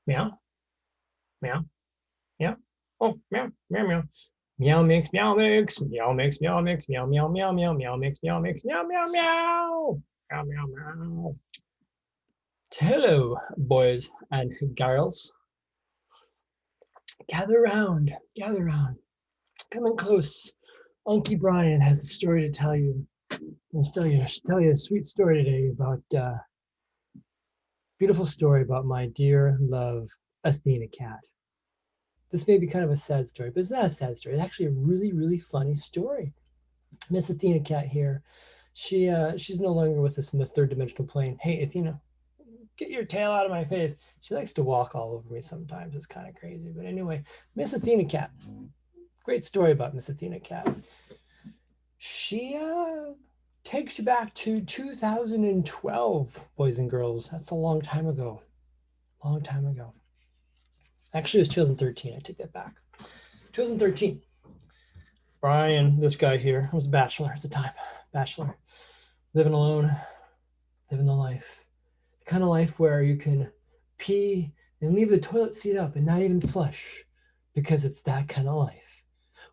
Meow, meow, meow. Oh, meow, meow, meow. Meow mix, meow mix, meow mix, meow mix, meow meow meow meow meow mix, meow mix, meow meow meow. Meow meow meow. Hello, boys and girls. Gather round, gather round. Come in close. Unky Brian has a story to tell you. Let's tell you a sweet story today about beautiful story about my dear love Athena Cat. This may be kind of a sad story, but it's not a sad story. It's actually a really, really funny story. Miss Athena Cat here. She's no longer with us in the third dimensional plane. Hey, Athena, get your tail out of my face. She likes to walk all over me sometimes. It's kind of crazy. But anyway, Miss Athena Cat. Great story about Miss Athena Cat. She takes you back to 2012, boys and girls. That's a long time ago. Long time ago. Actually, it was 2013. I take that back. 2013. Brian, this guy here, was a bachelor at the time. Bachelor. Living alone, living the life. The kind of life where you can pee and leave the toilet seat up and not even flush because it's that kind of life.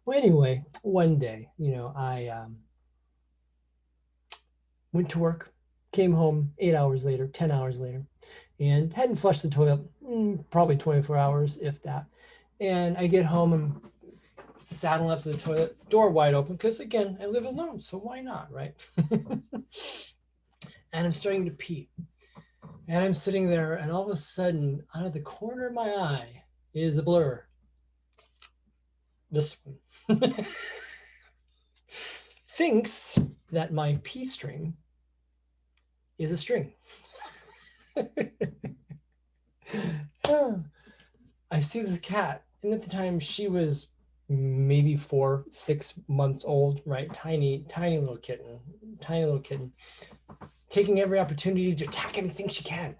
Well, anyway, one day, I went to work, came home 8 hours later, 10 hours later, and hadn't flushed the toilet probably 24 hours, if that. And I get home and saddle up to the toilet, door wide open, because again, I live alone, so why not, right? And I'm starting to pee. And I'm sitting there, and all of a sudden, out of the corner of my eye is a blur. This one thinks that my pee string is a string. I see this cat, and at the time she was maybe 4, 6 months old, right? Tiny, tiny little kitten, taking every opportunity to attack anything she can.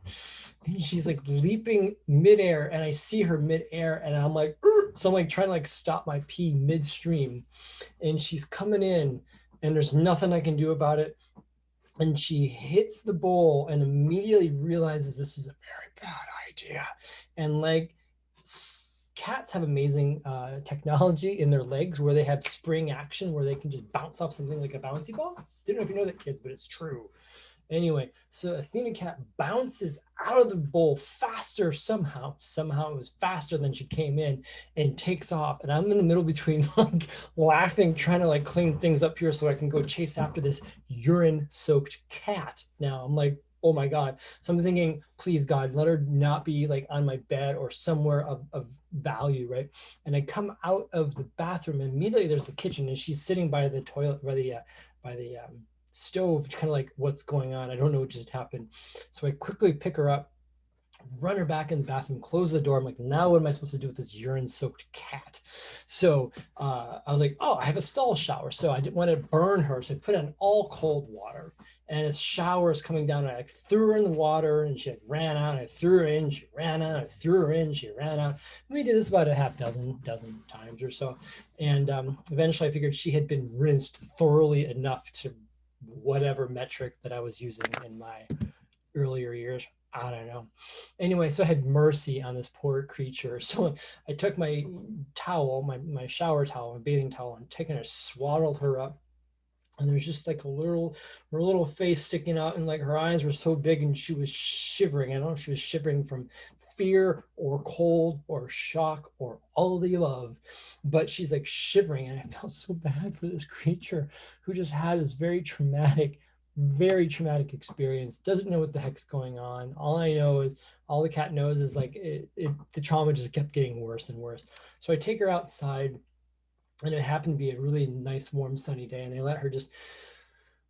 And she's like leaping midair, and I see her midair, and I'm like, so I'm like trying to like stop my pee midstream, and she's coming in, and there's nothing I can do about it. And she hits the bowl and immediately realizes this is a very bad idea. And like cats have amazing technology in their legs where they have spring action where they can just bounce off something like a bouncy ball. Didn't know if you know that, kids, but it's true. Anyway, so Athena Cat bounces out of the bowl faster somehow. Somehow it was faster than she came in and takes off. And I'm in the middle between like laughing, trying to like clean things up here so I can go chase after this urine-soaked cat. Now I'm like, oh my God. So I'm thinking, please God, let her not be like on my bed or somewhere of value, right? And I come out of the bathroom and immediately there's the kitchen and she's sitting by the toilet, by the stove, kind of like, what's going on? I don't know what just happened. So I quickly pick her up, run her back in the bathroom, close the door. I'm like, now what am I supposed to do with this urine-soaked cat? So I was like, oh, I have a stall shower. So I didn't want to burn her. So I put in all cold water. And as shower is coming down, I like threw her in the water and she like ran out. I threw her in, she ran out. I threw her in, she ran out. And we did this about a half dozen times or so. And eventually I figured she had been rinsed thoroughly enough to whatever metric that I was using in my earlier years. I don't know. Anyway, so I had mercy on this poor creature. So I took my towel, my shower towel, my bathing towel, and taken her, swaddled her up. And there's just like her little face sticking out, and like her eyes were so big, and she was shivering. I don't know if she was shivering from fear or cold or shock or all of the above, but she's like shivering. And I felt so bad for this creature who just had this very traumatic experience, doesn't know what the heck's going on. All the cat knows is like the trauma just kept getting worse and worse. So I take her outside, and it happened to be a really nice, warm, sunny day, and I let her just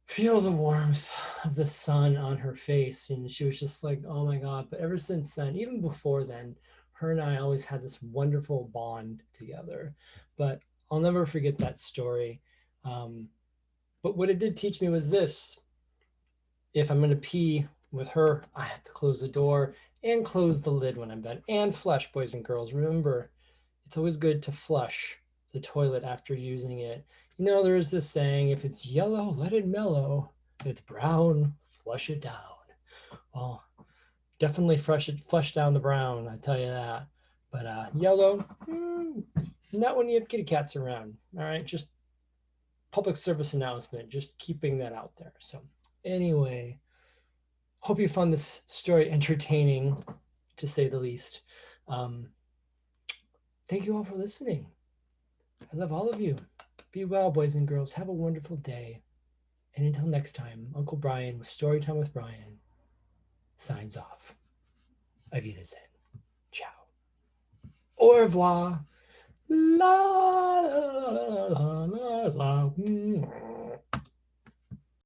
feel the warmth of the sun on her face. And she was just like, oh my God. But ever since then, even before then, her and I always had this wonderful bond together. But I'll never forget that story. But what it did teach me was this: if I'm going to pee with her, I have to close the door and close the lid when I'm done, and flush, boys and girls. Remember, it's always good to flush the toilet after using it. There's this saying, if it's yellow, let it mellow. If it's brown, flush it down. Well, Definitely flush down the brown, I tell you that. But yellow, not when you have kitty cats around. All right, just public service announcement, just keeping that out there. So anyway, hope you found this story entertaining, to say the least. Um, thank you all for listening. I love all of you. Be well, boys and girls. Have a wonderful day. And until next time, Uncle Brian with Storytime with Brian signs off. Auf Wiedersehen. Ciao. Au revoir. La la la la la la.